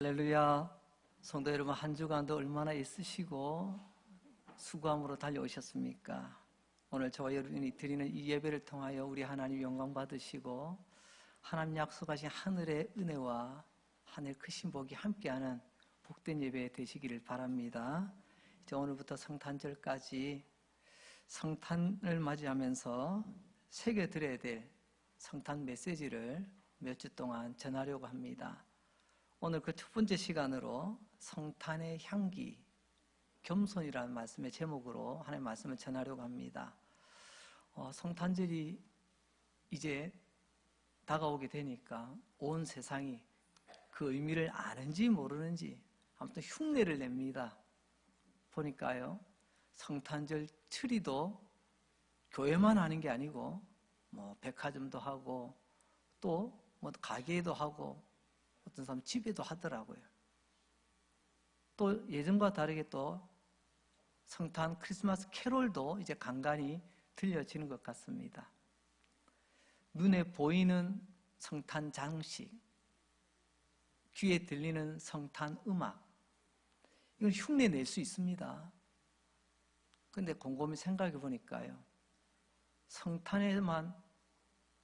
할렐루야. 성도 여러분, 한 주간도 얼마나 애쓰시고 수고함으로 달려오셨습니까? 오늘 저와 여러분이 드리는 이 예배를 통하여 우리 하나님 영광 받으시고 하나님 약속하신 하늘의 은혜와 하늘 크신 복이 함께하는 복된 예배 되시기를 바랍니다. 이제 오늘부터 성탄절까지 성탄을 맞이하면서 새겨드려야 될 성탄 메시지를 몇 주 동안 전하려고 합니다. 오늘 그 첫 번째 시간으로 성탄의 향기, 겸손이라는 말씀의 제목으로 하나님의 말씀을 전하려고 합니다. 성탄절이 이제 다가오게 되니까 온 세상이 그 의미를 아는지 모르는지 아무튼 흉내를 냅니다. 보니까요, 성탄절 트리도 교회만 하는 게 아니고 백화점도 하고 또 가게에도 하고 어떤 사람 집에도 하더라고요. 또 예전과 다르게 또 성탄 크리스마스 캐롤도 이제 간간히 들려지는 것 같습니다. 눈에 보이는 성탄 장식, 귀에 들리는 성탄 음악, 이건 흉내 낼 수 있습니다. 그런데 곰곰이 생각해 보니까요, 성탄에만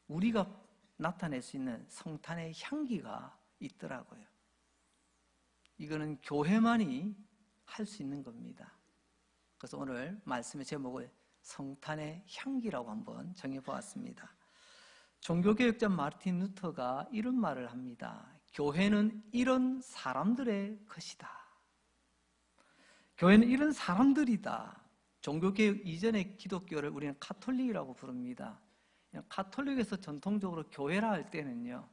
우리가 나타낼 수 있는 성탄의 향기가 있더라고요. 이거는 교회만이 할 수 있는 겁니다. 그래서 오늘 말씀의 제목을 성탄의 향기라고 한번 정해보았습니다. 종교개혁자 마르틴 루터가 이런 말을 합니다. 교회는 이런 사람들의 것이다. 교회는 이런 사람들이다. 종교개혁 이전의 기독교를 우리는 카톨릭이라고 부릅니다. 카톨릭에서 전통적으로 교회라 할 때는요,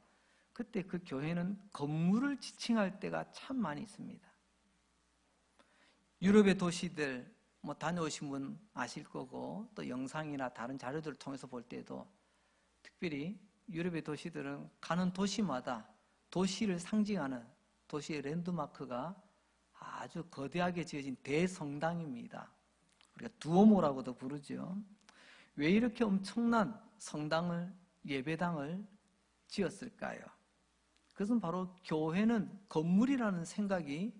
그때 그 교회는 건물을 지칭할 때가 참 많이 있습니다. 유럽의 도시들 다녀오신 분 아실 거고, 또 영상이나 다른 자료들을 통해서 볼 때도 특별히 유럽의 도시들은 가는 도시마다 도시를 상징하는 도시의 랜드마크가 아주 거대하게 지어진 대성당입니다. 우리가 두오모라고도 부르죠. 왜 이렇게 엄청난 성당을, 예배당을 지었을까요? 그것은 바로 교회는 건물이라는 생각이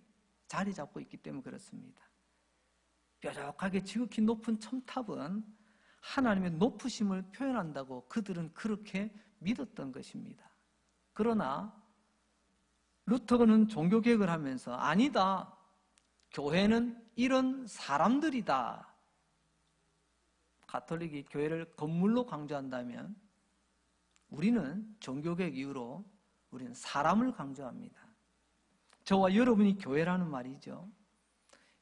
자리 잡고 있기 때문에 그렇습니다. 뾰족하게 지극히 높은 첨탑은 하나님의 높으심을 표현한다고 그들은 그렇게 믿었던 것입니다. 그러나 루터는 종교개혁을 하면서 아니다, 교회는 이런 사람들이다. 가톨릭이 교회를 건물로 강조한다면 우리는 종교개혁 이후로 우리는 사람을 강조합니다. 저와 여러분이 교회라는 말이죠.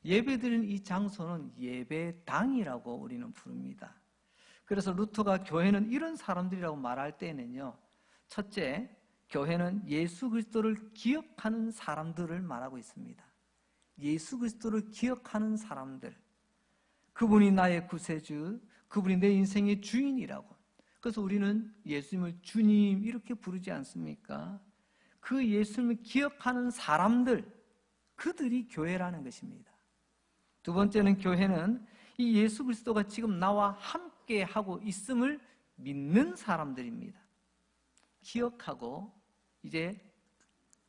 예배드리는 이 장소는 예배당이라고 우리는 부릅니다. 그래서 루터가 교회는 이런 사람들이라고 말할 때는요, 첫째, 교회는 예수 그리스도를 기억하는 사람들을 말하고 있습니다. 예수 그리스도를 기억하는 사람들, 그분이 나의 구세주, 그분이 내 인생의 주인이라고. 그래서 우리는 예수님을 주님 이렇게 부르지 않습니까? 그 예수님을 기억하는 사람들, 그들이 교회라는 것입니다. 두 번째는 교회는 이 예수 그리스도가 지금 나와 함께 하고 있음을 믿는 사람들입니다. 기억하고 이제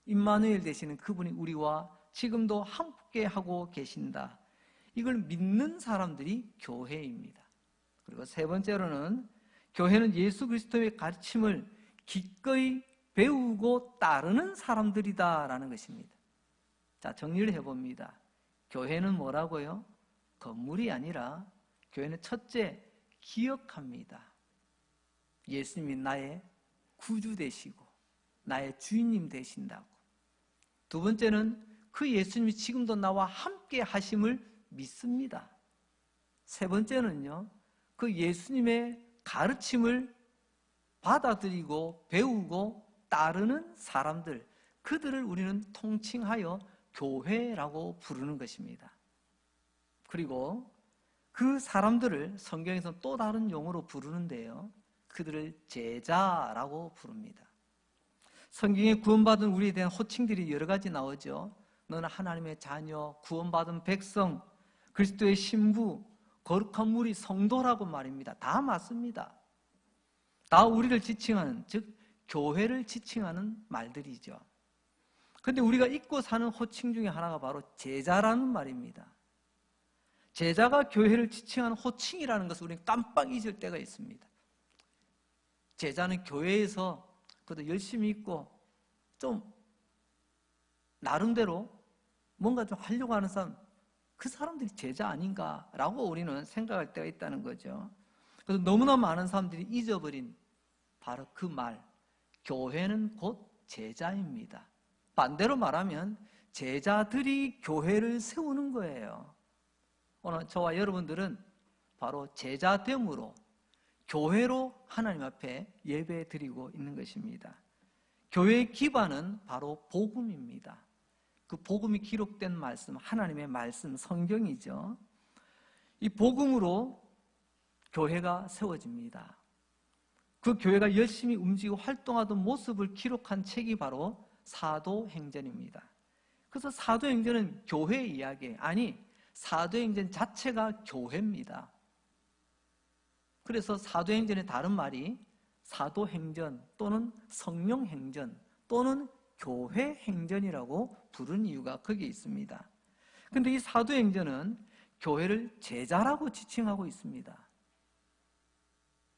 임마누엘 되시는 그분이 우리와 지금도 함께 하고 계신다. 이걸 믿는 사람들이 교회입니다. 그리고 세 번째로는 교회는 예수 그리스도의 가르침을 기꺼이 배우고 따르는 사람들이다라는 것입니다. 자, 정리를 해봅니다. 교회는 뭐라고요? 건물이 아니라 교회는 첫째, 기억합니다. 예수님이 나의 구주 되시고 나의 주인님 되신다고. 두 번째는 그 예수님이 지금도 나와 함께 하심을 믿습니다. 세 번째는요, 그 예수님의 가르침을 받아들이고 배우고 따르는 사람들, 그들을 우리는 통칭하여 교회라고 부르는 것입니다. 그리고 그 사람들을 성경에서 또 다른 용어로 부르는데요, 그들을 제자라고 부릅니다. 성경에 구원받은 우리에 대한 호칭들이 여러 가지 나오죠. 너는 하나님의 자녀, 구원받은 백성, 그리스도의 신부, 거룩한 무리, 성도라고 말입니다. 다 맞습니다. 다 우리를 지칭하는, 즉 교회를 지칭하는 말들이죠. 근데 우리가 잊고 사는 호칭 중에 하나가 바로 제자라는 말입니다. 제자가 교회를 지칭하는 호칭이라는 것을 우리는 깜빡 잊을 때가 있습니다. 제자는 교회에서 그래도 열심히 있고 좀 나름대로 뭔가 좀 하려고 하는 사람, 그 사람들이 제자 아닌가라고 우리는 생각할 때가 있다는 거죠. 그래서 너무나 많은 사람들이 잊어버린 바로 그 말, 교회는 곧 제자입니다. 반대로 말하면 제자들이 교회를 세우는 거예요. 오늘 저와 여러분들은 바로 제자됨으로 교회로 하나님 앞에 예배 드리고 있는 것입니다. 교회의 기반은 바로 복음입니다. 그 복음이 기록된 말씀, 하나님의 말씀, 성경이죠. 이 복음으로 교회가 세워집니다. 그 교회가 열심히 움직이고 활동하던 모습을 기록한 책이 바로 사도행전입니다. 그래서 사도행전은 교회 이야기, 아니 사도행전 자체가 교회입니다. 그래서 사도행전의 다른 말이 사도행전 또는 성령행전 또는 교회행전이라고 부른 이유가 거기에 있습니다. 그런데 이 사도행전은 교회를 제자라고 지칭하고 있습니다.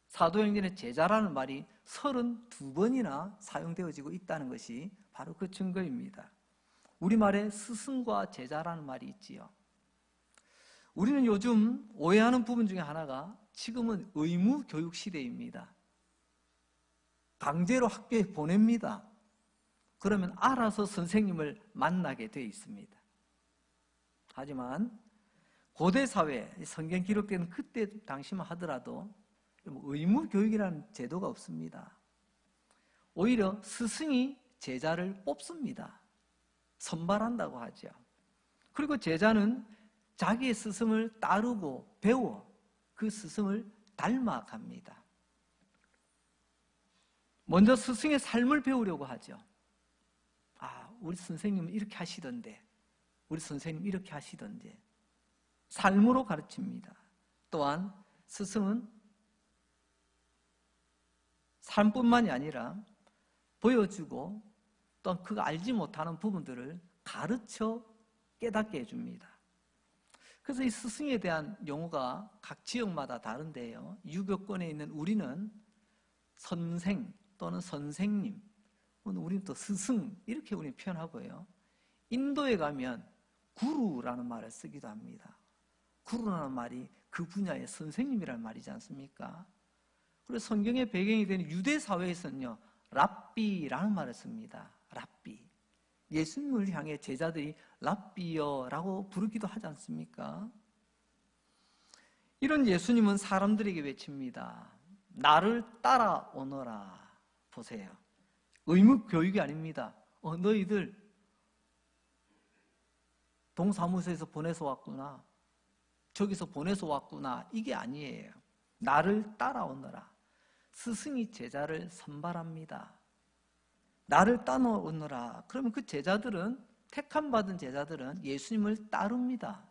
사도행전의 제자라는 말이 32번이나 사용되어지고 있다는 것이 바로 그 증거입니다. 우리말에 스승과 제자라는 말이 있지요. 우리는 요즘 오해하는 부분 중에 하나가 지금은 의무 교육 시대입니다. 강제로 학교에 보냅니다. 그러면 알아서 선생님을 만나게 되어 있습니다. 하지만 고대 사회, 성경 기록된 그때 당시만 하더라도 의무 교육이라는 제도가 없습니다. 오히려 스승이 제자를 뽑습니다. 선발한다고 하죠. 그리고 제자는 자기의 스승을 따르고 배워 그 스승을 닮아갑니다. 먼저 스승의 삶을 배우려고 하죠. 우리 선생님은 이렇게 하시던데, 우리 선생님 이렇게 하시던데, 삶으로 가르칩니다. 또한 스승은 삶뿐만이 아니라 보여주고 또한 그가 알지 못하는 부분들을 가르쳐 깨닫게 해줍니다. 그래서 이 스승에 대한 용어가 각 지역마다 다른데요. 유교권에 있는 우리는 선생 또는 선생님, 우리는 또 스승 이렇게 우리는 표현하고요. 인도에 가면 구루라는 말을 쓰기도 합니다. 구루라는 말이 그 분야의 선생님이라는 말이지 않습니까? 그리고 성경의 배경이 되는 유대 사회에서는요, 랍비라는 말을 씁니다. 랍비. 예수님을 향해 제자들이 랍비여라고 부르기도 하지 않습니까? 이런 예수님은 사람들에게 외칩니다. 나를 따라오너라. 보세요. 의무 교육이 아닙니다. 너희들 동사무소에서 보내서 왔구나. 저기서 보내서 왔구나. 이게 아니에요. 나를 따라오너라. 스승이 제자를 선발합니다. 나를 따라오너라. 그러면 그 제자들은, 택함받은 제자들은 예수님을 따릅니다.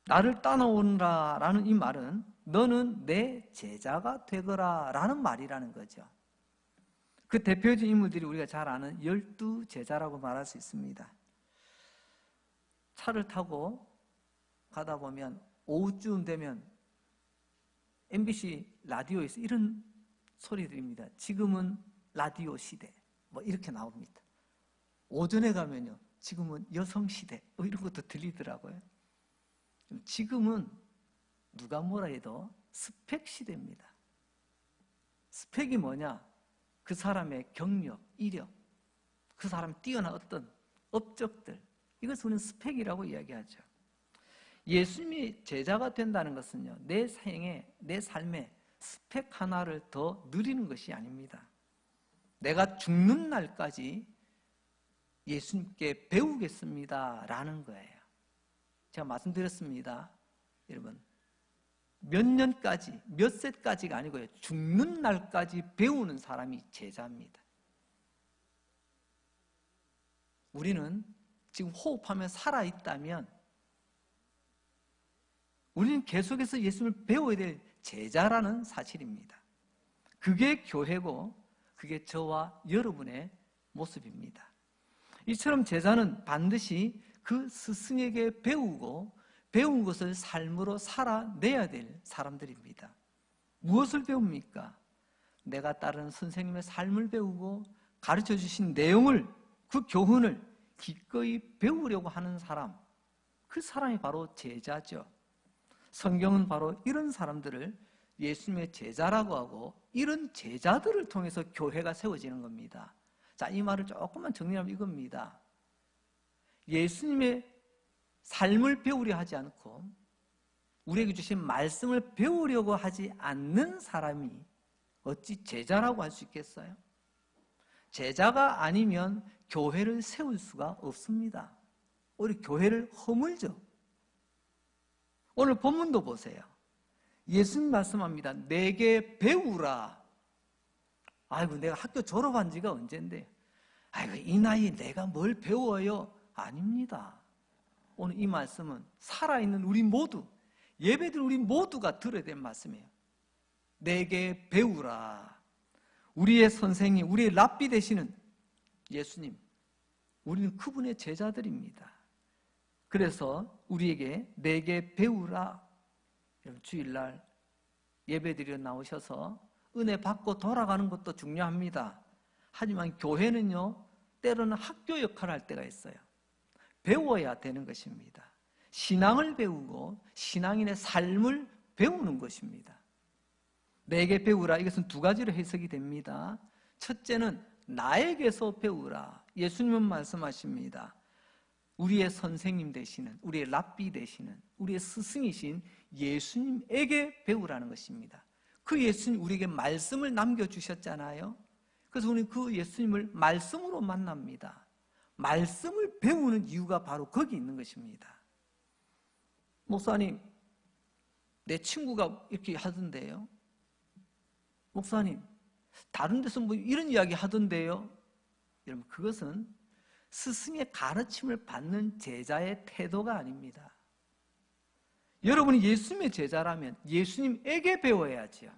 나를 따라오너라 라는 이 말은 너는 내 제자가 되거라 라는 말이라는 거죠. 그 대표적인 인물들이 우리가 잘 아는 12제자라고 말할 수 있습니다. 차를 타고 가다 보면 오후쯤 되면 MBC 라디오에서 이런 소리 들립니다. 지금은 라디오 시대. 이렇게 나옵니다. 오전에 가면요. 지금은 여성 시대. 이런 것도 들리더라고요. 지금은 누가 뭐라 해도 스펙 시대입니다. 스펙이 뭐냐? 그 사람의 경력, 이력, 그 사람이 뛰어난 어떤 업적들, 이것을 우리는 스펙이라고 이야기하죠. 예수님이 제자가 된다는 것은요, 내 생에, 내 삶에 스펙 하나를 더 누리는 것이 아닙니다. 내가 죽는 날까지 예수님께 배우겠습니다 라는 거예요. 제가 말씀드렸습니다. 여러분, 몇 년까지, 몇 세까지가 아니고요, 죽는 날까지 배우는 사람이 제자입니다. 우리는 지금 호흡하며 살아있다면 우리는 계속해서 예수님을 배워야 될 제자라는 사실입니다. 그게 교회고 그게 저와 여러분의 모습입니다. 이처럼 제자는 반드시 그 스승에게 배우고 배운 것을 삶으로 살아내야 될 사람들입니다. 무엇을 배웁니까? 내가 따르는 선생님의 삶을 배우고 가르쳐 주신 내용을, 그 교훈을 기꺼이 배우려고 하는 사람, 그 사람이 바로 제자죠. 성경은 바로 이런 사람들을 예수님의 제자라고 하고 이런 제자들을 통해서 교회가 세워지는 겁니다. 자, 이 말을 조금만 정리하면 이겁니다. 예수님의 삶을 배우려 하지 않고 우리에게 주신 말씀을 배우려고 하지 않는 사람이 어찌 제자라고 할 수 있겠어요? 제자가 아니면 교회를 세울 수가 없습니다. 오히려 교회를 허물죠. 오늘 본문도 보세요. 예수님 말씀합니다. 내게 배우라. 아이고, 내가 학교 졸업한 지가 언젠데, 아이고, 이 나이에 내가 뭘 배워요? 아닙니다. 오늘 이 말씀은 살아있는 우리 모두, 예배들 우리 모두가 들어야 될 말씀이에요. 내게 배우라. 우리의 선생님, 우리의 랍비 되시는 예수님, 우리는 그분의 제자들입니다. 그래서 우리에게 내게 배우라. 여러분, 주일날 예배드리러 나오셔서 은혜 받고 돌아가는 것도 중요합니다. 하지만 교회는요, 때로는 학교 역할을 할 때가 있어요. 배워야 되는 것입니다. 신앙을 배우고 신앙인의 삶을 배우는 것입니다. 내게 배우라, 이것은 두 가지로 해석이 됩니다. 첫째는 나에게서 배우라. 예수님은 말씀하십니다. 우리의 선생님 되시는, 우리의 랍비 되시는, 우리의 스승이신 예수님에게 배우라는 것입니다. 그 예수님 우리에게 말씀을 남겨주셨잖아요. 그래서 우리는 그 예수님을 말씀으로 만납니다. 말씀을 배우는 이유가 바로 거기 있는 것입니다. 목사님, 내 친구가 이렇게 하던데요. 목사님, 다른 데서 뭐 이런 이야기 하던데요. 여러분, 그것은 스승의 가르침을 받는 제자의 태도가 아닙니다. 여러분이 예수님의 제자라면 예수님에게 배워야지요.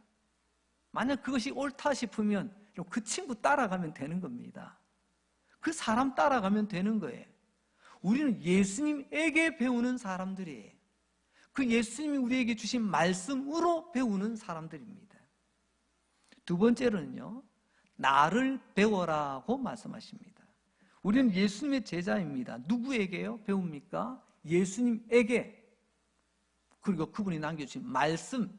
만약 그것이 옳다 싶으면 그 친구 따라가면 되는 겁니다. 그 사람 따라가면 되는 거예요. 우리는 예수님에게 배우는 사람들이에요. 그 예수님이 우리에게 주신 말씀으로 배우는 사람들입니다. 두 번째로는요, 나를 배워라고 말씀하십니다. 우리는 예수님의 제자입니다. 누구에게요? 배웁니까? 예수님에게. 그리고 그분이 남겨주신 말씀.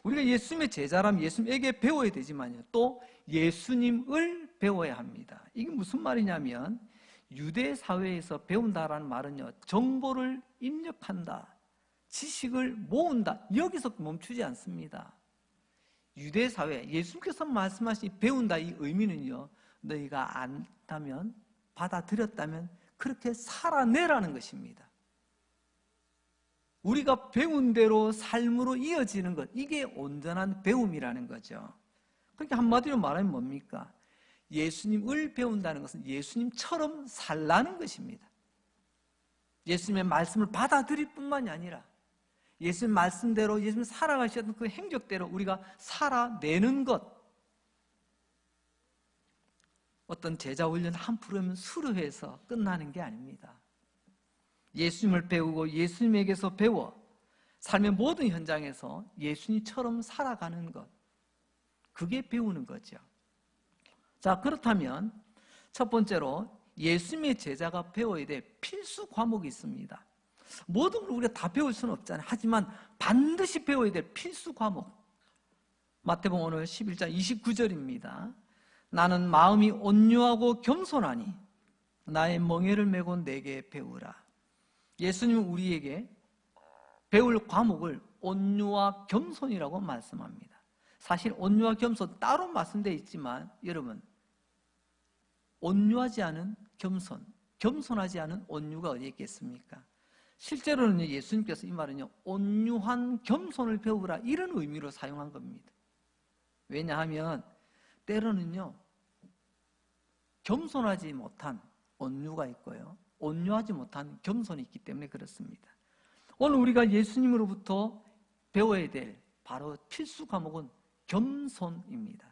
우리가 예수님의 제자라면 예수님에게 배워야 되지만요, 또 예수님을 배워야 합니다. 이게 무슨 말이냐면, 유대 사회에서 배운다라는 말은요, 정보를 입력한다, 지식을 모은다, 여기서 멈추지 않습니다. 유대 사회, 예수님께서 말씀하신 배운다, 이 의미는요, 너희가 안다면, 받아들였다면 그렇게 살아내라는 것입니다. 우리가 배운 대로 삶으로 이어지는 것, 이게 온전한 배움이라는 거죠. 그러니까 한마디로 말하면 뭡니까? 예수님을 배운다는 것은 예수님처럼 살라는 것입니다. 예수님의 말씀을 받아들일 뿐만이 아니라 예수님 말씀대로, 예수님 살아가셨던 그 행적대로 우리가 살아내는 것. 어떤 제자 훈련 한 프로그램 수료해서 끝나는 게 아닙니다. 예수님을 배우고 예수님에게서 배워 삶의 모든 현장에서 예수님처럼 살아가는 것, 그게 배우는 거죠. 자, 그렇다면 첫 번째로 예수님의 제자가 배워야 될 필수 과목이 있습니다. 모든 걸 우리가 다 배울 수는 없잖아요. 하지만 반드시 배워야 될 필수 과목, 마태복음 오늘 11장 29절입니다. 나는 마음이 온유하고 겸손하니 나의 멍에를 메고 내게 배우라. 예수님은 우리에게 배울 과목을 온유와 겸손이라고 말씀합니다. 사실 온유와 겸손 따로 말씀되어 있지만 여러분, 온유하지 않은 겸손, 겸손하지 않은 온유가 어디에 있겠습니까? 실제로는 예수님께서 이 말은요, 온유한 겸손을 배우라, 이런 의미로 사용한 겁니다. 왜냐하면 때로는요, 겸손하지 못한 온유가 있고요, 온유하지 못한 겸손이 있기 때문에 그렇습니다. 오늘 우리가 예수님으로부터 배워야 될 바로 필수 과목은 겸손입니다.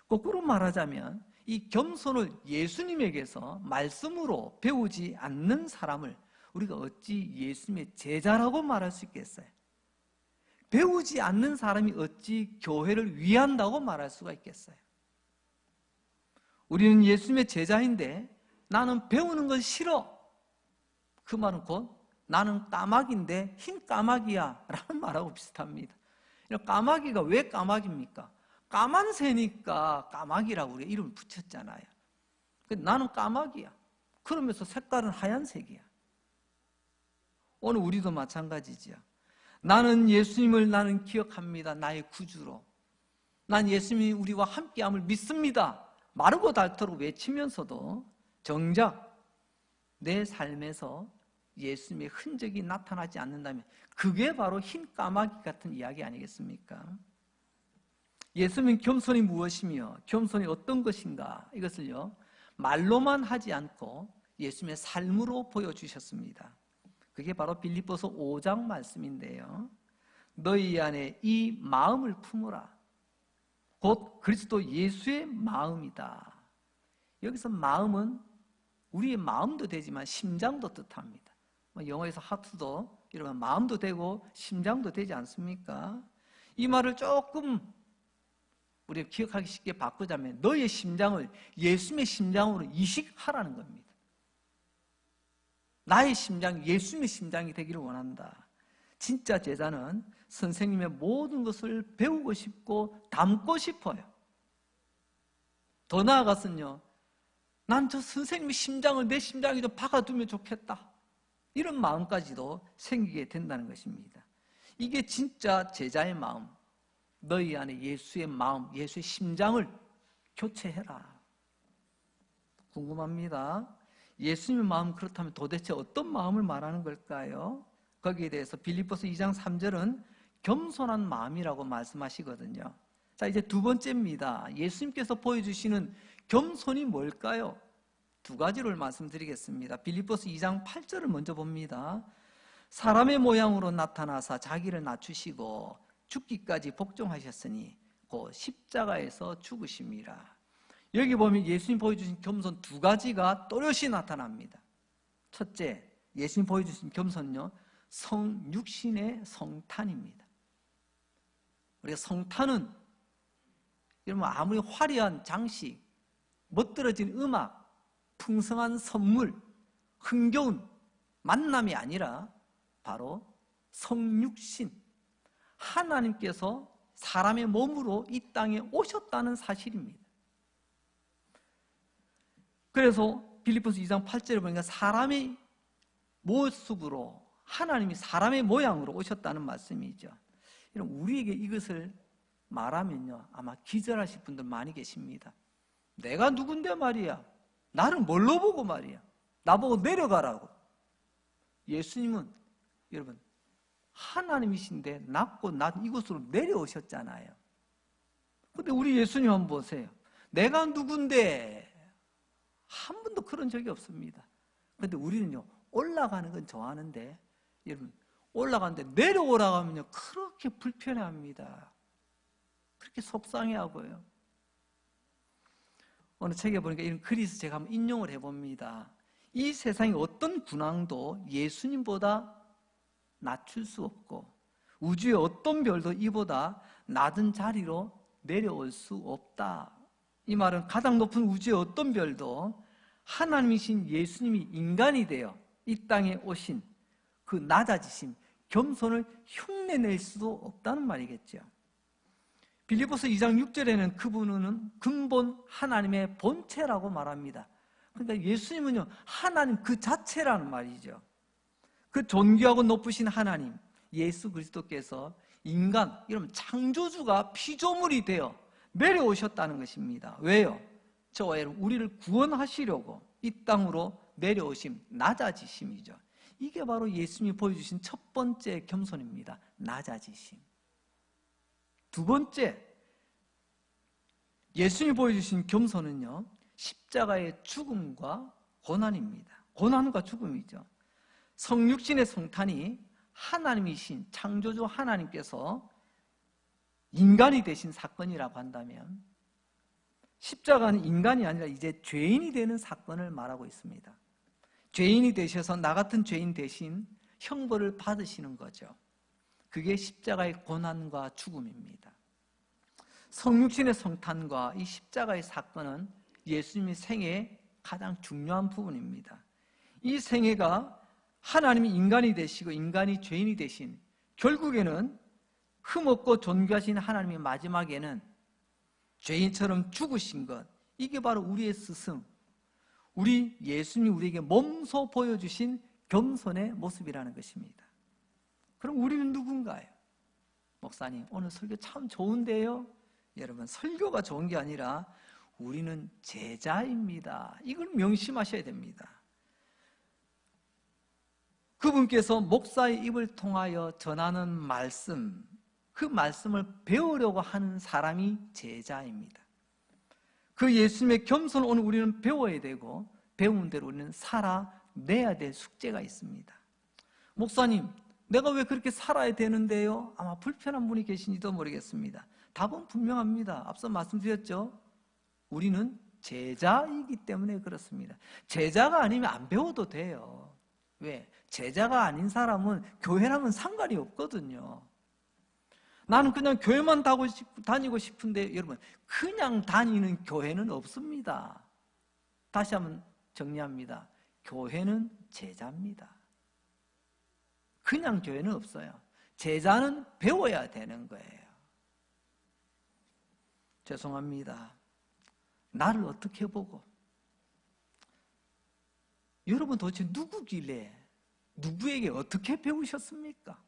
거꾸로 말하자면 이 겸손을 예수님에게서 말씀으로 배우지 않는 사람을 우리가 어찌 예수님의 제자라고 말할 수 있겠어요? 배우지 않는 사람이 어찌 교회를 위한다고 말할 수가 있겠어요? 우리는 예수님의 제자인데 나는 배우는 건 싫어. 그 말은 곧 나는 까마귀인데 흰 까마귀야 라는 말하고 비슷합니다. 까마귀가 왜 까마귀입니까? 까만 새니까 까마귀라고 우리가 이름을 붙였잖아요. 나는 까마귀야. 그러면서 색깔은 하얀색이야. 오늘 우리도 마찬가지죠. 나는 예수님을 나는 기억합니다. 나의 구주로. 난 예수님이 우리와 함께함을 믿습니다. 마르고 닳도록 외치면서도 정작 내 삶에서 예수님의 흔적이 나타나지 않는다면 그게 바로 흰 까마귀 같은 이야기 아니겠습니까? 예수님 겸손이 무엇이며 겸손이 어떤 것인가 이것을요 말로만 하지 않고 예수님의 삶으로 보여주셨습니다. 그게 바로 빌립보서 5장 말씀인데요. 너희 안에 이 마음을 품으라. 곧 그리스도 예수의 마음이다. 여기서 마음은 우리의 마음도 되지만 심장도 뜻합니다. 영어에서 하트도 이러면 마음도 되고 심장도 되지 않습니까? 이 말을 조금 우리가 기억하기 쉽게 바꾸자면 너의 심장을 예수님의 심장으로 이식하라는 겁니다. 나의 심장이 예수님의 심장이 되기를 원한다. 진짜 제자는 선생님의 모든 것을 배우고 싶고 담고 싶어요. 더 나아가서는요, 난 저 선생님의 심장을 내 심장에 좀 박아두면 좋겠다. 이런 마음까지도 생기게 된다는 것입니다. 이게 진짜 제자의 마음. 너희 안에 예수의 마음, 예수의 심장을 교체해라. 궁금합니다. 예수님의 마음 그렇다면 도대체 어떤 마음을 말하는 걸까요? 거기에 대해서 빌립보서 2장 3절은 겸손한 마음이라고 말씀하시거든요. 자, 이제 두 번째입니다. 예수님께서 보여주시는 겸손이 뭘까요? 두 가지를 말씀드리겠습니다. 빌립보서 2장 8절을 먼저 봅니다. 사람의 모양으로 나타나사 자기를 낮추시고 죽기까지 복종하셨으니 곧 십자가에서 죽으심이라. 여기 보면 예수님 보여주신 겸손 두 가지가 또렷이 나타납니다. 첫째, 예수님 보여주신 겸손은요, 성육신의 성탄입니다. 우리가 성탄은 여러분 아무리 화려한 장식, 멋들어진 음악, 풍성한 선물, 흥겨운 만남이 아니라 바로 성육신, 하나님께서 사람의 몸으로 이 땅에 오셨다는 사실입니다. 그래서 빌립보서 2장 8절에 보니까 사람의 모습으로 하나님이 사람의 모양으로 오셨다는 말씀이죠. 우리에게 이것을 말하면요 아마 기절하실 분들 많이 계십니다. 내가 누군데 말이야, 나를 뭘로 보고 말이야, 나보고 내려가라고. 예수님은 여러분 하나님이신데 낮고 낮 이곳으로 내려오셨잖아요. 근데 우리 예수님 한번 보세요. 내가 누군데 한 번도 그런 적이 없습니다. 근데 우리는요 올라가는 건 좋아하는데 여러분 올라가는데 내려오라고 하면요 그렇게 불편해합니다. 그렇게 속상해하고요. 어느 책에 보니까 이런 글이 있어서 제가 한번 인용을 해봅니다. 이 세상의 어떤 군왕도 예수님보다 낮출 수 없고 우주의 어떤 별도 이보다 낮은 자리로 내려올 수 없다. 이 말은 가장 높은 우주의 어떤 별도 하나님이신 예수님이 인간이 되어 이 땅에 오신 그 낮아지심, 겸손을 흉내낼 수도 없다는 말이겠죠. 빌립보서 2장 6절에는 그분은 근본 하나님의 본체라고 말합니다. 그러니까 예수님은요 하나님 그 자체라는 말이죠. 그 존귀하고 높으신 하나님 예수 그리스도께서 인간, 여러분 창조주가 피조물이 되어 내려오셨다는 것입니다. 왜요? 저와 여러분 우리를 구원하시려고 이 땅으로 내려오심, 낮아지심이죠. 이게 바로 예수님이 보여주신 첫 번째 겸손입니다. 낮아지심. 두 번째, 예수님이 보여주신 겸손은요 십자가의 죽음과 고난입니다. 고난과 죽음이죠. 성육신의 성탄이 하나님이신 창조주 하나님께서 인간이 되신 사건이라고 한다면 십자가는 인간이 아니라 이제 죄인이 되는 사건을 말하고 있습니다. 죄인이 되셔서 나 같은 죄인 대신 형벌을 받으시는 거죠. 그게 십자가의 고난과 죽음입니다. 성육신의 성탄과 이 십자가의 사건은 예수님의 생애의 가장 중요한 부분입니다. 이 생애가 하나님이 인간이 되시고 인간이 죄인이 되신, 결국에는 흠없고 존귀하신 하나님의 마지막에는 죄인처럼 죽으신 것, 이게 바로 우리의 스승, 우리 예수님이 우리에게 몸소 보여주신 겸손의 모습이라는 것입니다. 그럼 우리는 누군가요? 목사님, 오늘 설교 참 좋은데요? 여러분, 설교가 좋은 게 아니라 우리는 제자입니다. 이걸 명심하셔야 됩니다. 그분께서 목사의 입을 통하여 전하는 말씀, 그 말씀을 배우려고 하는 사람이 제자입니다. 그 예수님의 겸손을 오늘 우리는 배워야 되고, 배운 대로 우리는 살아내야 될 숙제가 있습니다. 목사님, 내가 왜 그렇게 살아야 되는데요? 아마 불편한 분이 계신지도 모르겠습니다. 답은 분명합니다. 앞서 말씀드렸죠? 우리는 제자이기 때문에 그렇습니다. 제자가 아니면 안 배워도 돼요. 왜? 제자가 아닌 사람은 교회랑은 상관이 없거든요. 나는 그냥 교회만 다니고 싶은데, 여러분, 그냥 다니는 교회는 없습니다. 다시 한번 정리합니다. 교회는 제자입니다. 그냥 교회는 없어요. 제자는 배워야 되는 거예요. 죄송합니다. 나를 어떻게 보고, 여러분 도대체 누구길래 누구에게 어떻게 배우셨습니까?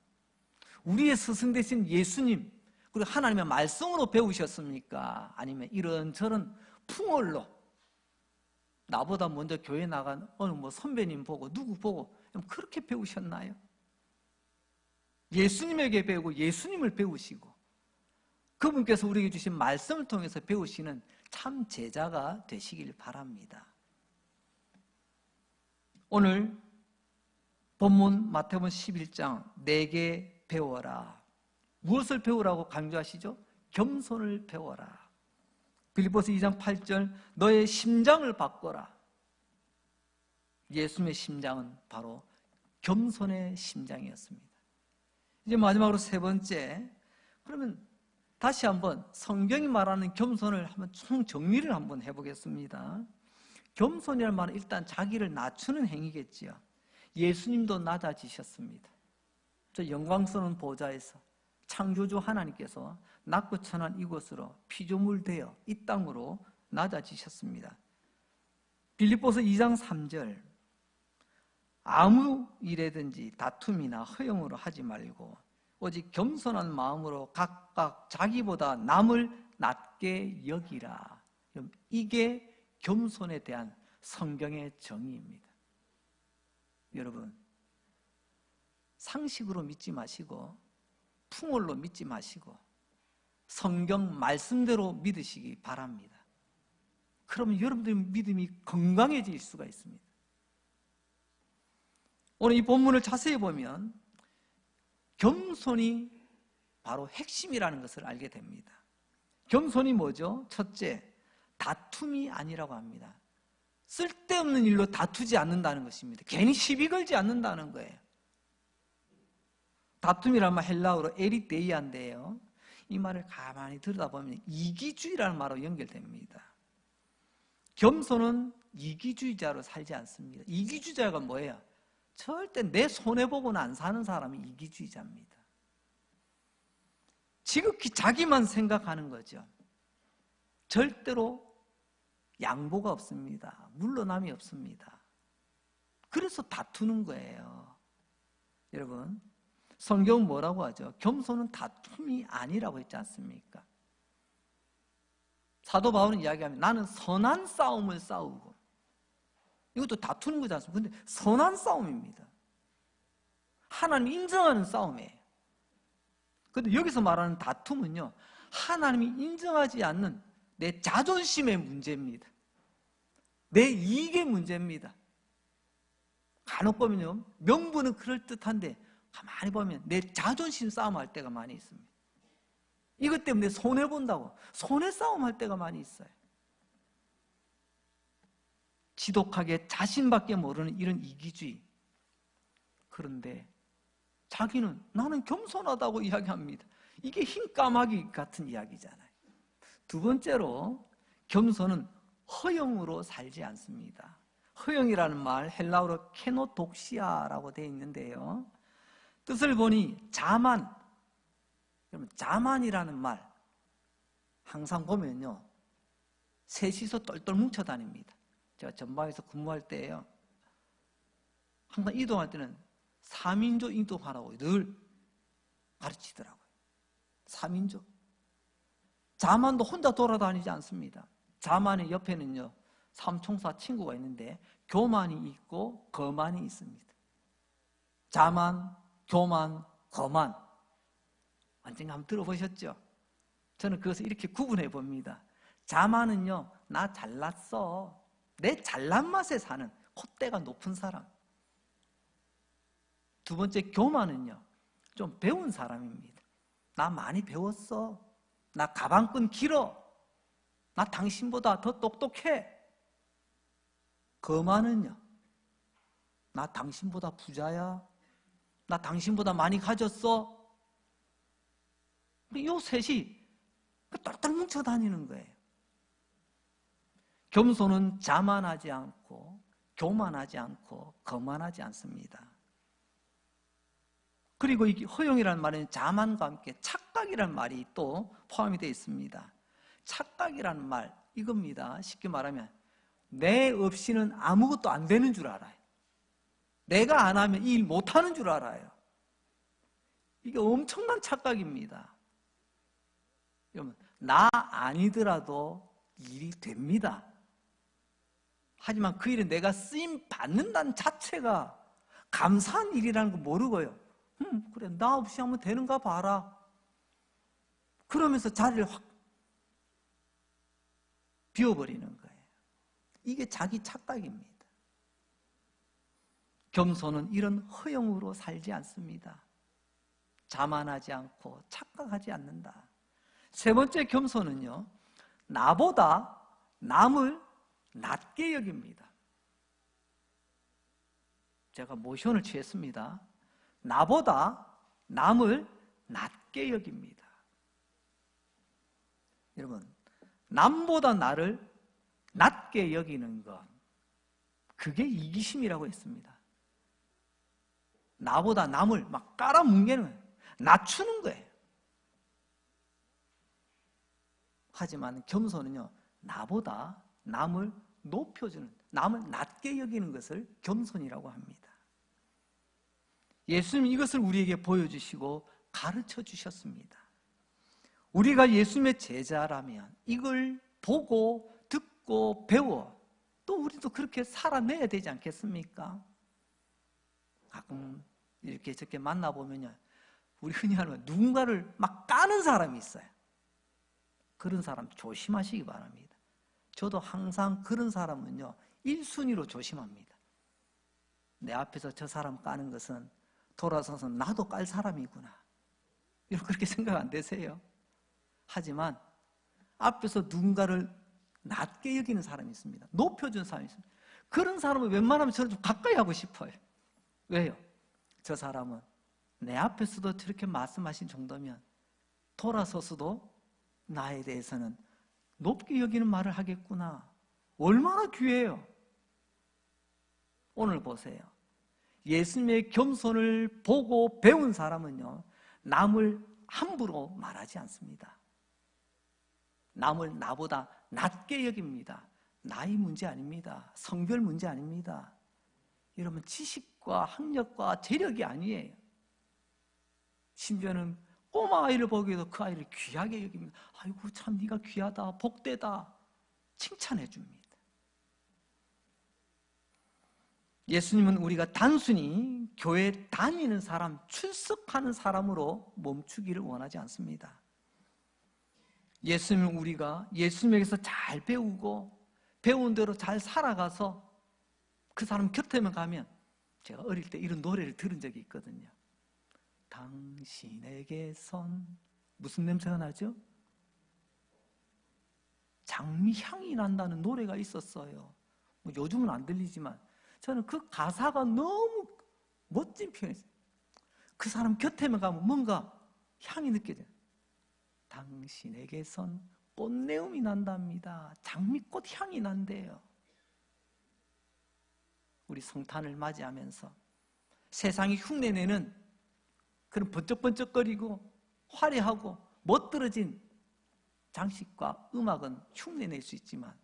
우리의 스승 되신 예수님, 그리고 하나님의 말씀으로 배우셨습니까? 아니면 이런저런 풍월로 나보다 먼저 교회 나간 어느 선배님 보고, 누구 보고 그렇게 배우셨나요? 예수님에게 배우고 예수님을 배우시고, 그분께서 우리에게 주신 말씀을 통해서 배우시는 참 제자가 되시길 바랍니다. 오늘 본문 마태복음 11장 내게 배워라. 무엇을 배우라고 강조하시죠? 겸손을 배워라. 빌립보서 2장 8절 너의 심장을 바꿔라. 예수님의 심장은 바로 겸손의 심장이었습니다. 이제 마지막으로 세 번째, 그러면 다시 한번 성경이 말하는 겸손을 한번 총 정리를 한번 해보겠습니다. 겸손이란 말은 일단 자기를 낮추는 행위겠지요. 예수님도 낮아지셨습니다. 저 영광스러운 보좌에서 창조주 하나님께서 낮고 천한 이곳으로 피조물 되어 이 땅으로 낮아지셨습니다. 빌립보서 2장 3절 아무 일에든지 다툼이나 허용으로 하지 말고 오직 겸손한 마음으로 각각 자기보다 남을 낮게 여기라. 이게 겸손에 대한 성경의 정의입니다. 여러분, 상식으로 믿지 마시고 풍월로 믿지 마시고 성경 말씀대로 믿으시기 바랍니다. 그러면 여러분들의 믿음이 건강해질 수가 있습니다. 오늘 이 본문을 자세히 보면 겸손이 바로 핵심이라는 것을 알게 됩니다. 겸손이 뭐죠? 첫째, 다툼이 아니라고 합니다. 쓸데없는 일로 다투지 않는다는 것입니다. 괜히 시비 걸지 않는다는 거예요. 다툼이란 말 헬라어로 에리데이아인데요, 이 말을 가만히 들여다보면 이기주의라는 말로 연결됩니다. 겸손은 이기주의자로 살지 않습니다. 이기주의자가 뭐예요? 절대 내 손해보고는 안 사는 사람이 이기주의자입니다. 지극히 자기만 생각하는 거죠. 절대로 양보가 없습니다. 물러남이 없습니다. 그래서 다투는 거예요. 여러분, 성경은 뭐라고 하죠? 겸손은 다툼이 아니라고 했지 않습니까? 사도 바울은 이야기합니다. 나는 선한 싸움을 싸우고, 이것도 다투는 거지 않습니까? 근데 선한 싸움입니다. 하나님이 인정하는 싸움이에요. 근데 여기서 말하는 다툼은요, 하나님이 인정하지 않는 내 자존심의 문제입니다. 내 이익의 문제입니다. 간혹 보면요, 명분은 그럴듯한데 가만히 보면 내 자존심 싸움할 때가 많이 있습니다. 이것 때문에 손해본다고 손해싸움 할 때가 많이 있어요. 지독하게 자신밖에 모르는 이런 이기주의. 그런데 자기는 나는 겸손하다고 이야기합니다. 이게 흰 까마귀 같은 이야기잖아요. 두 번째로 겸손은 허영으로 살지 않습니다. 허영이라는 말 헬라어로 케노독시아라고 되어 있는데요. 뜻을 보니 자만. 그러면 자만이라는 말 항상 보면요, 셋이서 똘똘 뭉쳐 다닙니다. 제가 전방에서 근무할 때예요. 항상 이동할 때는 3인조 이동하라고 늘 가르치더라고요. 3인조. 자만도 혼자 돌아다니지 않습니다. 자만의 옆에는요, 삼총사 친구가 있는데 교만이 있고 거만이 있습니다. 자만, 교만, 거만. 완전히 한번 들어보셨죠? 저는 그것을 이렇게 구분해 봅니다. 자만은요, 나 잘났어. 내 잘난 맛에 사는 콧대가 높은 사람. 두 번째 교만은요, 좀 배운 사람입니다. 나 많이 배웠어. 나 가방끈 길어. 나 당신보다 더 똑똑해. 거만은요, 나 당신보다 부자야. 나 당신보다 많이 가졌어. 이 셋이 똘똘 뭉쳐 다니는 거예요. 겸손은 자만하지 않고 교만하지 않고 거만하지 않습니다. 그리고 이 허용이라는 말은 자만과 함께 착각이라는 말이 또 포함이 되어 있습니다. 착각이라는 말 이겁니다. 쉽게 말하면 내 없이는 아무것도 안 되는 줄 알아요. 내가 안 하면 이 일 못하는 줄 알아요. 이게 엄청난 착각입니다. 여러분, 나 아니더라도 일이 됩니다. 하지만 그 일은 내가 쓰임 받는다는 자체가 감사한 일이라는 거 모르고요. 그래, 나 없이 하면 되는가 봐라. 그러면서 자리를 확 비워버리는 거예요. 이게 자기 착각입니다. 겸손은 이런 허영으로 살지 않습니다. 자만하지 않고 착각하지 않는다. 세 번째 겸손은요, 나보다 남을 낮게 여깁니다. 제가 모션을 취했습니다. 나보다 남을 낮게 여깁니다. 여러분, 남보다 나를 낮게 여기는 것, 그게 이기심이라고 했습니다. 나보다 남을 막 깔아뭉개는 거예요. 낮추는 거예요. 하지만 겸손은요, 나보다 남을 높여주는, 남을 낮게 여기는 것을 겸손이라고 합니다. 예수님이 이것을 우리에게 보여주시고 가르쳐 주셨습니다. 우리가 예수님의 제자라면 이걸 보고 듣고 배워 또 우리도 그렇게 살아내야 되지 않겠습니까? 가끔 이렇게 저렇게 만나보면요, 우리 흔히 하는 누군가를 막 까는 사람이 있어요. 그런 사람 조심하시기 바랍니다. 저도 항상 그런 사람은요, 1순위로 조심합니다. 내 앞에서 저 사람 까는 것은 돌아서서 나도 깔 사람이구나, 여러분 그렇게 생각 안 되세요? 하지만 앞에서 누군가를 낮게 여기는 사람이 있습니다. 높여준 사람이 있습니다. 그런 사람은 웬만하면 저를 좀 가까이 하고 싶어요. 왜요? 저 사람은 내 앞에서도 저렇게 말씀하신 정도면 돌아서서도 나에 대해서는 높게 여기는 말을 하겠구나. 얼마나 귀해요. 오늘 보세요. 예수님의 겸손을 보고 배운 사람은요, 남을 함부로 말하지 않습니다. 남을 나보다 낮게 여깁니다. 나이 문제 아닙니다. 성별 문제 아닙니다. 여러분, 지식과 학력과 재력이 아니에요. 심지어는 꼬마 아이를 보기에도 그 아이를 귀하게 여깁니다. 아이고 참 네가 귀하다, 복되다, 칭찬해 줍니다. 예수님은 우리가 단순히 교회 다니는 사람, 출석하는 사람으로 멈추기를 원하지 않습니다. 예수님은 우리가 예수님에게서 잘 배우고 배운 대로 잘 살아가서 그 사람 곁에만 가면, 제가 어릴 때 이런 노래를 들은 적이 있거든요. 당신에게선 무슨 냄새가 나죠? 장미향이 난다는 노래가 있었어요. 뭐 요즘은 안 들리지만 저는 그 가사가 너무 멋진 표현이었어요. 그 사람 곁에만 가면 뭔가 향이 느껴져요. 당신에게선 꽃내음이 난답니다. 장미꽃 향이 난대요. 우리 성탄을 맞이하면서 세상이 흉내내는 그런 번쩍번쩍거리고 화려하고 멋들어진 장식과 음악은 흉내낼 수 있지만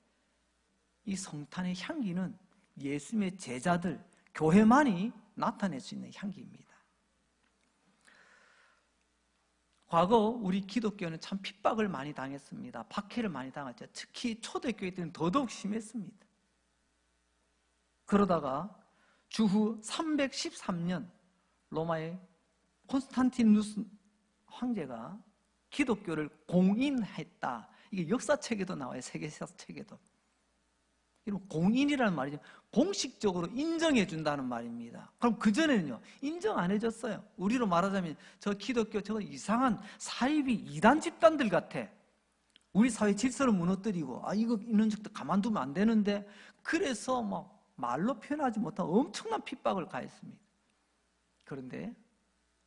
이 성탄의 향기는 예수님의 제자들, 교회만이 나타낼 수 있는 향기입니다. 과거 우리 기독교는 참 핍박을 많이 당했습니다. 박해를 많이 당했죠. 특히 초대교회 때는 더더욱 심했습니다. 그러다가 주후 313년 로마의 콘스탄티누스 황제가 기독교를 공인했다. 이게 역사책에도 나와요. 세계사책에도. 여러분, 공인이라는 말이죠. 공식적으로 인정해 준다는 말입니다. 그럼 그전에는요, 인정 안 해줬어요. 우리로 말하자면 저 기독교 저거 이상한 사이비 이단 집단들 같아. 우리 사회 질서를 무너뜨리고 이거 이런 적도 가만두면 안 되는데, 그래서 말로 표현하지 못한 엄청난 핍박을 가했습니다. 그런데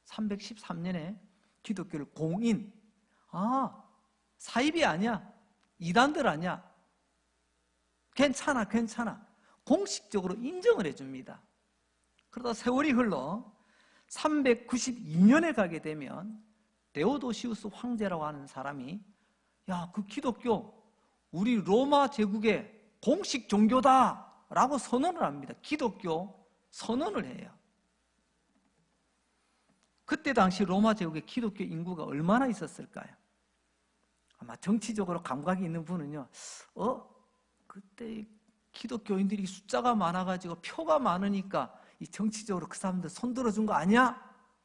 313년에 기독교를 공인, 사입이 아니야, 이단들 아니야, 괜찮아 공식적으로 인정을 해줍니다. 그러다 세월이 흘러 392년에 가게 되면 데오도시우스 황제라고 하는 사람이 그 기독교 우리 로마 제국의 공식 종교다 라고 선언을 합니다. 기독교 선언을 해요. 그때 당시 로마 제국의 기독교 인구가 얼마나 있었을까요? 아마 정치적으로 감각이 있는 분은요, 그때 기독교인들이 숫자가 많아가지고 표가 많으니까 이 정치적으로 그 사람들 손들어준 거 아니야?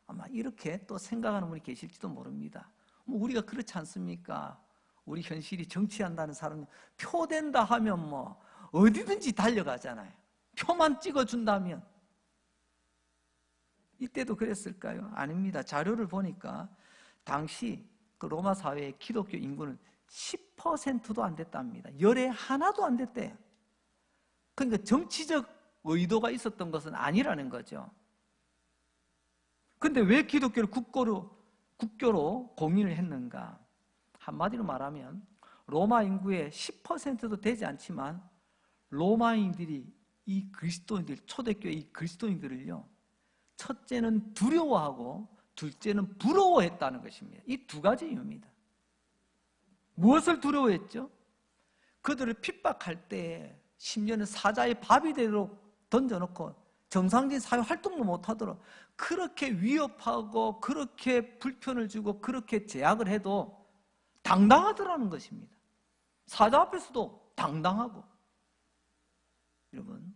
아마 이렇게 또 생각하는 분이 계실지도 모릅니다. 우리가 그렇지 않습니까? 우리 현실이 정치한다는 사람은 표 된다 하면 어디든지 달려가잖아요. 표만 찍어준다면. 이때도 그랬을까요? 아닙니다. 자료를 보니까 당시 그 로마 사회의 기독교 인구는 10%도 안 됐답니다. 열에 하나도 안 됐대요. 그러니까 정치적 의도가 있었던 것은 아니라는 거죠. 근데 왜 기독교를 국교로 공인을 했는가? 한마디로 말하면 로마 인구의 10%도 되지 않지만 로마인들이 이 그리스도인들, 초대교회 이 그리스도인들을요, 첫째는 두려워하고 둘째는 부러워했다는 것입니다. 이 두 가지 이유입니다. 무엇을 두려워했죠? 그들을 핍박할 때 심지어는 사자의 바위대로 던져놓고 정상적인 사회 활동도 못하도록 그렇게 위협하고 그렇게 불편을 주고 그렇게 제약을 해도 당당하더라는 것입니다. 사자 앞에서도 당당하고. 여러분,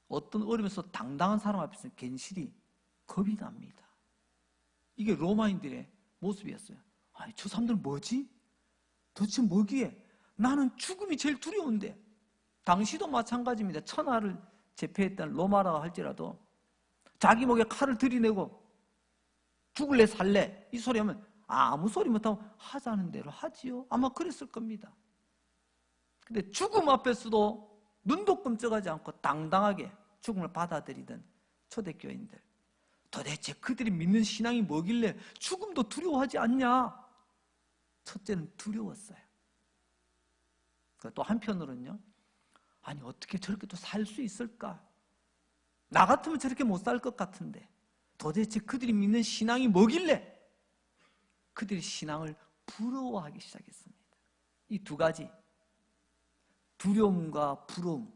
어떤 어려움에서 당당한 사람 앞에서 괜시리 겁이 납니다. 이게 로마인들의 모습이었어요. 저 사람들은 뭐지? 도대체 뭐기에? 나는 죽음이 제일 두려운데. 당시도 마찬가지입니다. 천하를 제패했던 로마라고 할지라도 자기 목에 칼을 들이내고 죽을래 살래 이 소리 하면 아무 소리 못하고 하자는 대로 하지요. 아마 그랬을 겁니다. 근데 죽음 앞에서도 눈도 끔찍하지 않고 당당하게 죽음을 받아들이던 초대교인들, 도대체 그들이 믿는 신앙이 뭐길래 죽음도 두려워하지 않냐? 첫째는 두려웠어요. 또 한편으로는요, 어떻게 저렇게 또 살 수 있을까? 나 같으면 저렇게 못 살 것 같은데 도대체 그들이 믿는 신앙이 뭐길래 그들이 신앙을 부러워하기 시작했습니다. 이 두 가지, 두려움과 부러움,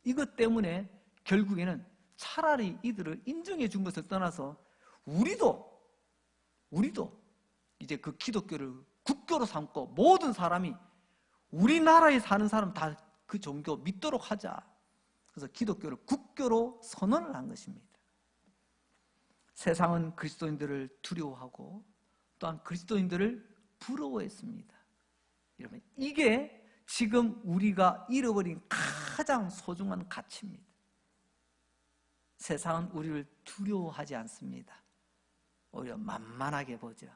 이것 때문에 결국에는 차라리 이들을 인정해 준 것을 떠나서 우리도 이제 그 기독교를 국교로 삼고 모든 사람이 우리나라에 사는 사람 다 그 종교 믿도록 하자. 그래서 기독교를 국교로 선언을 한 것입니다. 세상은 그리스도인들을 두려워하고 또한 그리스도인들을 부러워했습니다. 여러분, 이게 지금 우리가 잃어버린 가장 소중한 가치입니다. 세상은 우리를 두려워하지 않습니다. 오히려 만만하게 보죠.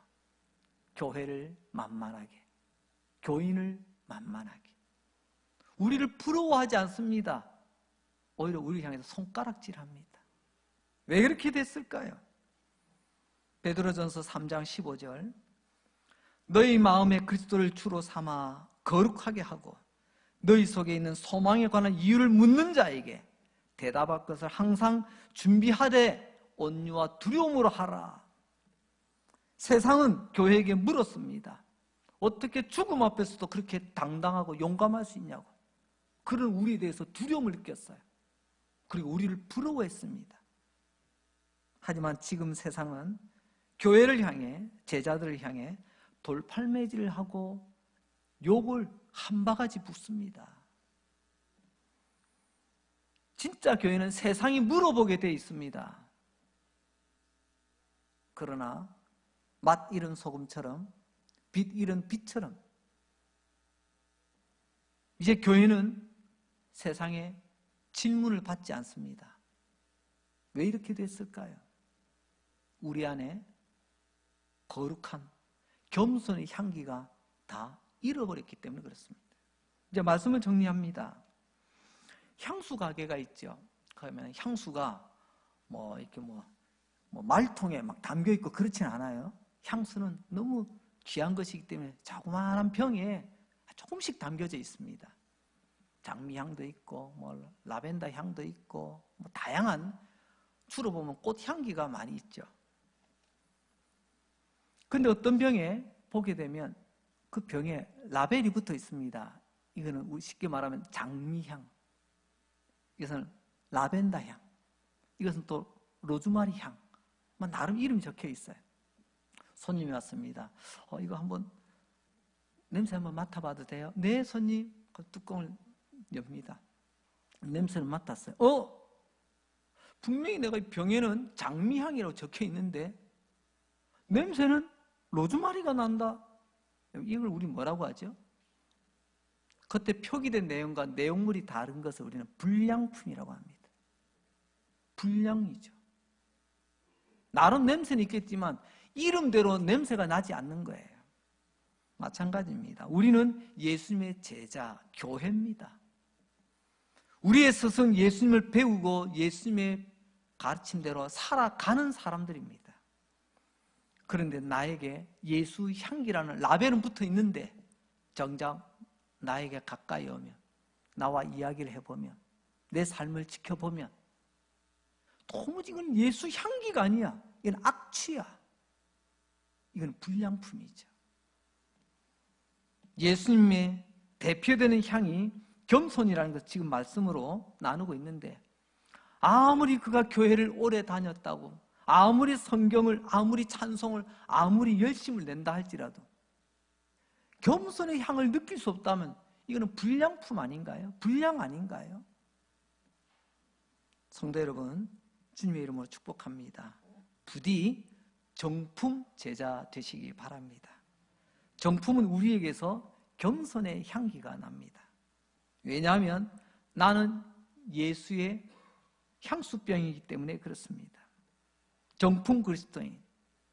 교회를 만만하게, 교인을 만만하게. 우리를 부러워하지 않습니다. 오히려 우리를 향해서 손가락질합니다. 왜 그렇게 됐을까요? 베드로전서 3장 15절, 너희 마음에 그리스도를 주로 삼아 거룩하게 하고 너희 속에 있는 소망에 관한 이유를 묻는 자에게 대답할 것을 항상 준비하되 온유와 두려움으로 하라. 세상은 교회에게 물었습니다. 어떻게 죽음 앞에서도 그렇게 당당하고 용감할 수 있냐고. 그런 우리에 대해서 두려움을 느꼈어요. 그리고 우리를 부러워했습니다. 하지만 지금 세상은 교회를 향해, 제자들을 향해 돌팔매질을 하고 욕을 한 바가지 붓습니다. 진짜 교회는 세상이 물어보게 되어 있습니다. 그러나 맛 잃은 소금처럼, 빛 잃은 빛처럼 이제 교회는 세상에 질문을 받지 않습니다. 왜 이렇게 됐을까요? 우리 안에 거룩한 겸손의 향기가 다 잃어버렸기 때문에 그렇습니다. 이제 말씀을 정리합니다. 향수 가게가 있죠. 그러면 향수가 이렇게 말통에 막 담겨 있고 그렇진 않아요. 향수는 너무 귀한 것이기 때문에 자그마한 병에 조금씩 담겨져 있습니다. 장미향도 있고 라벤더 향도 있고 다양한, 주로 보면 꽃향기가 많이 있죠. 근데 어떤 병에 보게 되면 그 병에 라벨이 붙어 있습니다. 이거는 쉽게 말하면 장미향, 이것은 라벤더 향, 이것은 또 로즈마리 향, 나름 이름이 적혀 있어요. 손님이 왔습니다. 이거 한번 냄새 한번 맡아봐도 돼요? 네, 손님. 그 뚜껑을 엽니다. 냄새를 맡았어요. 분명히 내가 병에는 장미향이라고 적혀 있는데 냄새는 로즈마리가 난다. 이걸 우리 뭐라고 하죠? 그때 표기된 내용과 내용물이 다른 것을 우리는 불량품이라고 합니다. 불량이죠. 나름 냄새는 있겠지만 이름대로 냄새가 나지 않는 거예요. 마찬가지입니다. 우리는 예수님의 제자, 교회입니다. 우리의 스승 예수님을 배우고 예수님의 가르침대로 살아가는 사람들입니다. 그런데 나에게 예수 향기라는 라벨은 붙어 있는데 정작 나에게 가까이 오면, 나와 이야기를 해보면, 내 삶을 지켜보면 도무지 이건 예수 향기가 아니야. 이건 악취야. 이건 불량품이죠. 예수님의 대표되는 향이 겸손이라는 것 지금 말씀으로 나누고 있는데, 아무리 그가 교회를 오래 다녔다고, 아무리 성경을, 아무리 찬송을, 아무리 열심을 낸다 할지라도 겸손의 향을 느낄 수 없다면 이거는 불량품 아닌가요? 불량 아닌가요? 성도 여러분, 주님의 이름으로 축복합니다. 부디 정품 제자 되시기 바랍니다. 정품은 우리에게서 겸손의 향기가 납니다. 왜냐하면 나는 예수의 향수병이기 때문에 그렇습니다. 정품 그리스도인,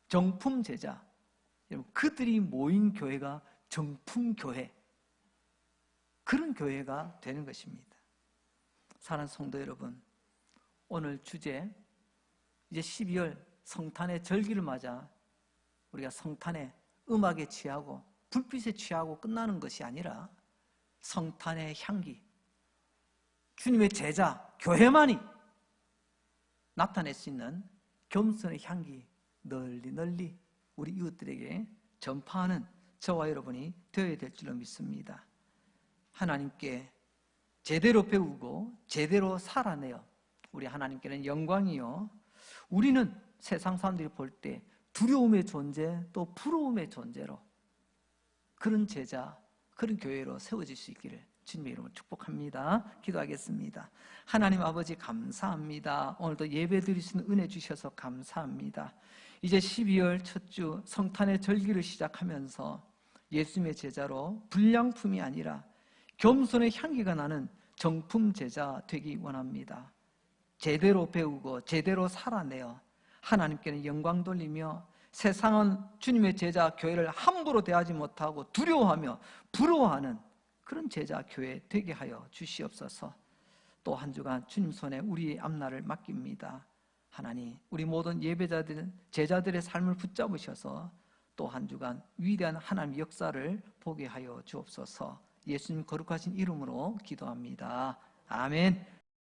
정품 제자, 여러분, 그들이 모인 교회가 정품 교회, 그런 교회가 되는 것입니다. 사랑하는 성도 여러분, 오늘 주제, 이제 12월 성탄의 절기를 맞아 우리가 성탄의 음악에 취하고 불빛에 취하고 끝나는 것이 아니라 성탄의 향기, 주님의 제자, 교회만이 나타낼 수 있는 겸손의 향기 널리 널리 우리 이웃들에게 전파하는 저와 여러분이 되어야 될 줄로 믿습니다. 하나님께 제대로 배우고 제대로 살아내어 우리 하나님께는 영광이요, 우리는 세상 사람들이 볼 때 두려움의 존재, 또 부러움의 존재로 그런 제자, 그런 교회로 세워질 수 있기를 주님의 이름으로 축복합니다. 기도하겠습니다. 하나님 아버지 감사합니다. 오늘도 예배 드릴 수 있는 은혜 주셔서 감사합니다. 이제 12월 첫 주 성탄의 절기를 시작하면서 예수님의 제자로 불량품이 아니라 겸손의 향기가 나는 정품 제자 되기 원합니다. 제대로 배우고 제대로 살아내어 하나님께는 영광 돌리며 세상은 주님의 제자 교회를 함부로 대하지 못하고 두려워하며 부러워하는 그런 제자 교회 되게 하여 주시옵소서. 또 한 주간 주님 손에 우리의 앞날을 맡깁니다. 하나님, 우리 모든 예배자들, 제자들의 삶을 붙잡으셔서 또 한 주간 위대한 하나님의 역사를 보게 하여 주옵소서. 예수님 거룩하신 이름으로 기도합니다. 아멘.